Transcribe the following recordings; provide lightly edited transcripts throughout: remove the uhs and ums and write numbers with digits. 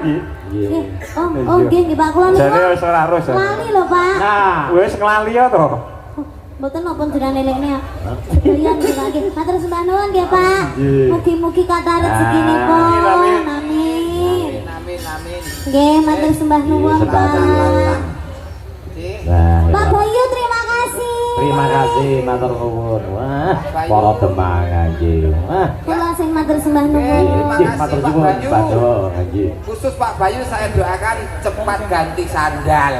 iki. Oh nggih nggih Pak kula niku. Jane wis ora harus. Lali lho Pak. Nah, wis nglali ya to. Mboten napa jenengan elekne ya. Sekalian nggih. Matur sembah nuwun nggih Pak. Mugi-mugi kathah rezekinipun. Amin. Amin. Nggih, matur sembah nuwun Pak. Nah, Pak Bayu terima kasih. terima kasih matur nuwun. Wah, para demang nggih. Wah, Kula sing matur sembah nuwun. nggih matur nuwun Pak Do nggih. Khusus Pak Bayu saya doakan cepat ganti sandal.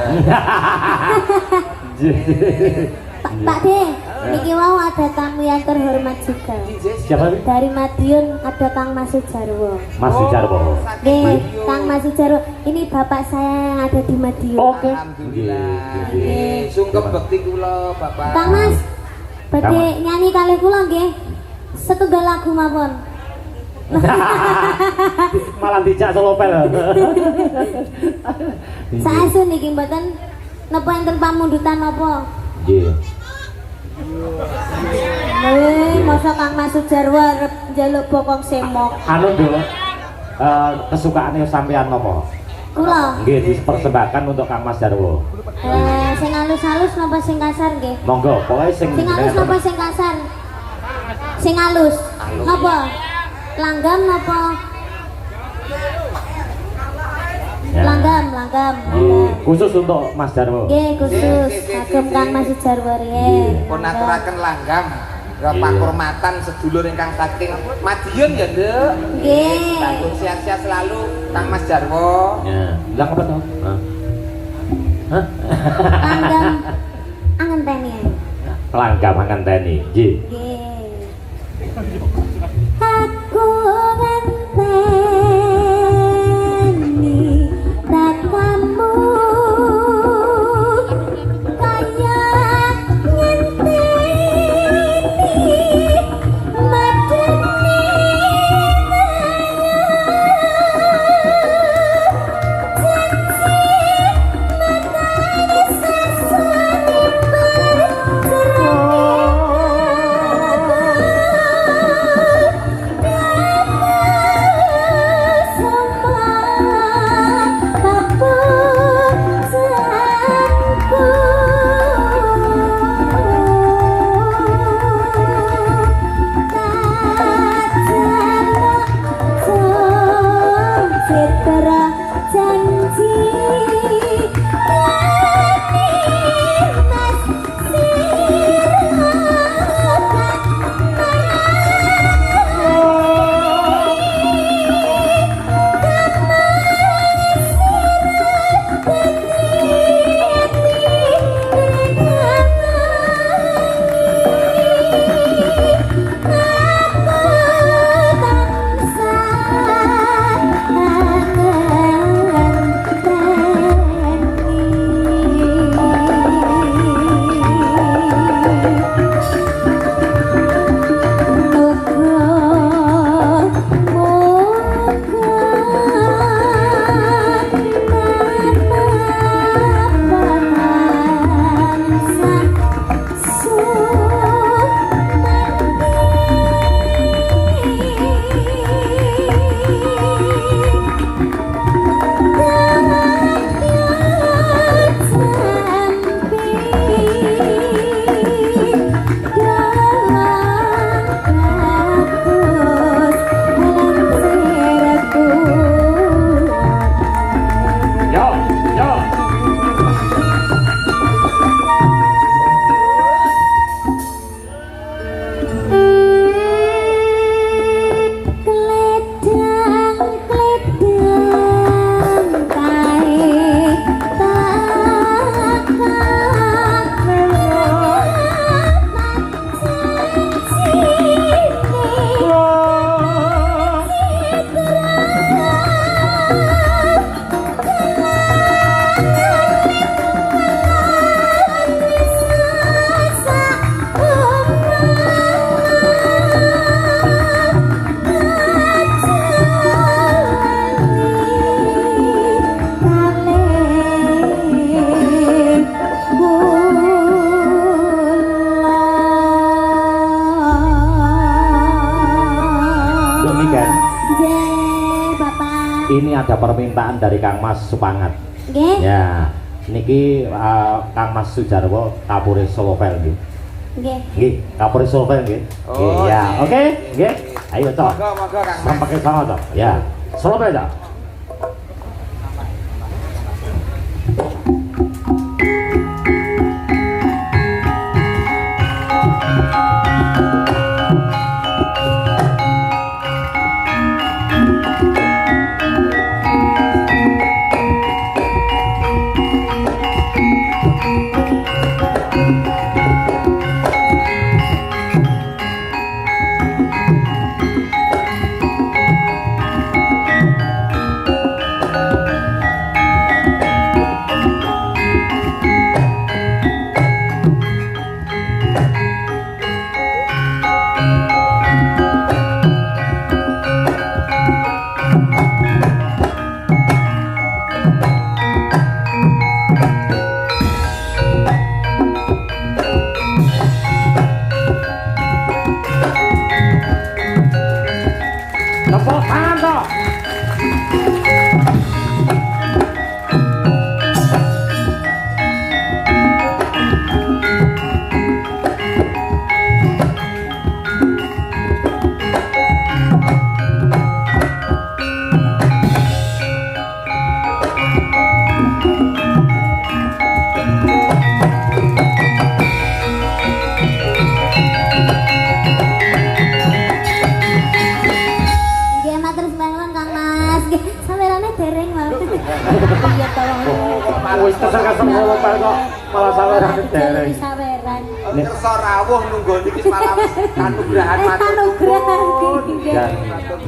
Pak De, niki wau ada tamu yang terhormat juga. Siapa? Dari Madiun ada Kang Mas Sujarwo. Mas Sujarwo. Nggih, Kang Mas Sujarwo. Ini bapak saya yang ada di Madiun. Oke. Alhamdulillah. Nggih, sungkem bekti kula Bapak. Kang Mas, badhe Kang nyanyi kalih kula nggih. Setunggal lagu mawon. Malah dijak selopel. Saestu niki mboten napa enten pamundutan napa? Nggih. Masa Kang Mas Sujarwo arep njaluk bokong semok. Anu dulu. Kesukaane sampean napa? Kula. Nggih dipersembahkan untuk Kang Mas Jarwo. Sing halus-halus napa sing kasar nggih? Monggo, pokoke sing Sing halus napa sing kasar? Sing halus. Napa? Langgam napa? Ya. Langgam. Khusus untuk Mas Jarwo. Nggih, khusus kagem Kang Mas Sujarwo riyen. Pun aturaken langgam pakurmatan sedulur ingkang saking Madiun ya, Nduk. Nggih. Bangun sehat-sehat selalu Kang Mas Jarwo. Ya, bilang apa tuh? Hah? Langgam angenteni. Langgam ngenteni. Nggih. Nggih. Aku ngenteni rakamu kaya ngenteni madeni ada permintaan dari Kang Mas Supangat. Nggih. Ya, niki Kang Mas Sujarwo Kapolres Solovel nggih. Nggih. Nggih, Kapolres Solovel nggih. Oh, Nggih, ya. nggih. Oke, nggih. Ayo, Cok. Monggo Kang Mas. Sampaikan sama, Cok. Ya. Solovel, Cok. Tepuk tangan, Cok. Nggih, matur sembah nuwun Kang Mas. Nggih, sawerane dereng wae. Iya tolong. Wis kesel-kesel ngomong Pak kok malah sawerane dereng. Saweran. Kersa rawuh nunggu niki malah anugrahan matur Anugerah. Dan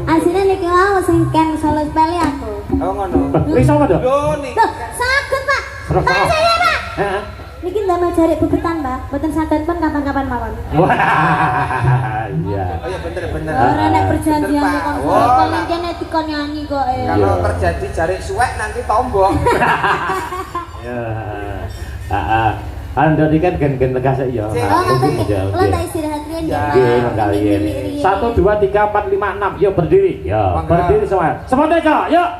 Asline niki wae sing ken solo spele aku. Oh ngono. iso apa, Dok? Lho niki. Loh, saged, Pak. Serah, Pak serah. saya, Pak. Heeh. Niki ndamel jarik bebetan, Mbak. Mboten saged pun kapan-kapan mawon. Wah, iya. Oh iya bener. Ora nek perjanjian Bener, Pak. kok Oh, paling kene dikon nyanyi kok. Kalau terjadi jarik suwek nanti tombok. Ya. Heeh. Anda ini kan gen-gen tegas ya. Oh, ngoten nggih. Kula tak istirahat riyen ya, Pak. Nggih, kalian. 1 2 3 4 5 6. Yuk berdiri. Ya, Mangga. berdiri semua. Semuanya, Cok. Yuk.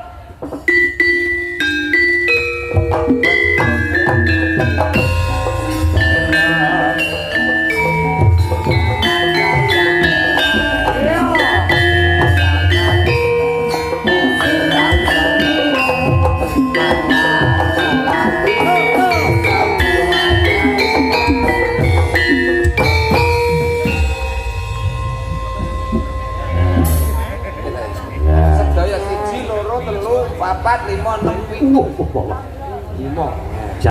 Sedaya 1 2 3 4 5 6 7. 5.